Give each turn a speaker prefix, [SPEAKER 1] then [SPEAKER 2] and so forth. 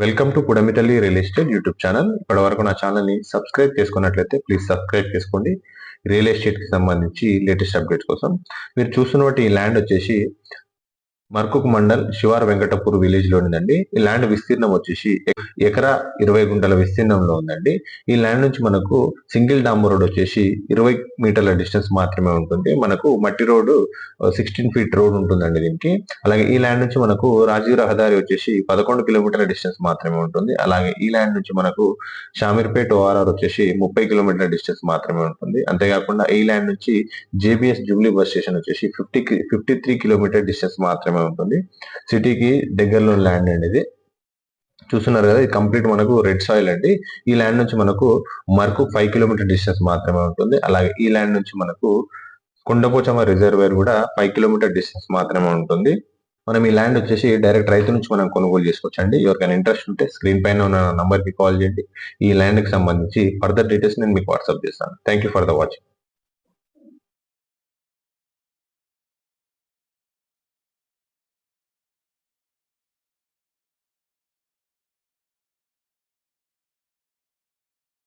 [SPEAKER 1] Welcome to Pudamitalli real estate YouTube channel. ఇప్పటి వరకు నా ఛానల్ ని సబ్స్క్రైబ్ చేసుకున్నట్లయితే ప్లీజ్ సబ్స్క్రైబ్ చేసుకోండి. రియల్ ఎస్టేట్ కి సంబంధించి లేటెస్ట్ అప్డేట్స్ కోసం. మీరు చూస్తున్నటువంటి ఈ ల్యాండ్ వచ్చేసి మర్కుక్ మండల్ శివార్ వెంకటపూర్ విలేజ్ లో ఉందండి. ఈ ల్యాండ్ విస్తీర్ణం వచ్చేసి ఎకరా 20 గుంటల విస్తీర్ణంలో ఉందండి. ఈ ల్యాండ్ నుంచి మనకు సింగిల్ డాంబర్ రోడ్ వచ్చేసి 20 మీటర్ల డిస్టెన్స్ మాత్రమే ఉంటుంది. మనకు మట్టి రోడ్డు 16 ఫీట్ రోడ్ ఉంటుందండి దీనికి. అలాగే ఈ ల్యాండ్ నుంచి మనకు రాజీవ్ రహదారి వచ్చేసి 11 కిలోమీటర్ల డిస్టెన్స్ మాత్రమే ఉంటుంది. అలాగే ఈ ల్యాండ్ నుంచి మనకు షామీర్పేట్ ఓఆర్ఆర్ వచ్చేసి 30 కిలోమీటర్ల డిస్టెన్స్ మాత్రమే ఉంటుంది. అంతేకాకుండా ఈ ల్యాండ్ నుంచి జేబీఎస్ జూబ్లీ బస్ స్టేషన్ వచ్చేసి 53 కిలోమీటర్ డిస్టెన్స్ మాత్రమే ఉంటుంది. సిటీకి దగ్గరలో ల్యాండ్ అండి ఇది. చూస్తున్నారు కదా, ఇది కంప్లీట్ మనకు రెడ్ సాయిల్ అండి. ఈ ల్యాండ్ నుంచి మనకు మరకు 5 కిలోమీటర్ డిస్టెన్స్ మాత్రమే ఉంటుంది. అలాగే ఈ ల్యాండ్ నుంచి మనకు కొండపోచమ్మ రిజర్వేర్ కూడా 5 కిలోమీటర్ డిస్టెన్స్ మాత్రమే ఉంటుంది. మనం ఈ ల్యాండ్ వచ్చేసి డైరెక్ట్ రైతు నుంచి మనం కొనుగోలు చేసుకోవచ్చు అండి. ఎవరికైనా ఇంట్రెస్ట్ ఉంటే స్క్రీన్ పైన ఉన్న నంబర్ కి కాల్ చేయండి. ఈ ల్యాండ్ కి సంబంధించి ఫర్దర్ డీటెయిల్స్ నేను మీకు వాట్సాప్ చేస్తాను. Thank you for the watching.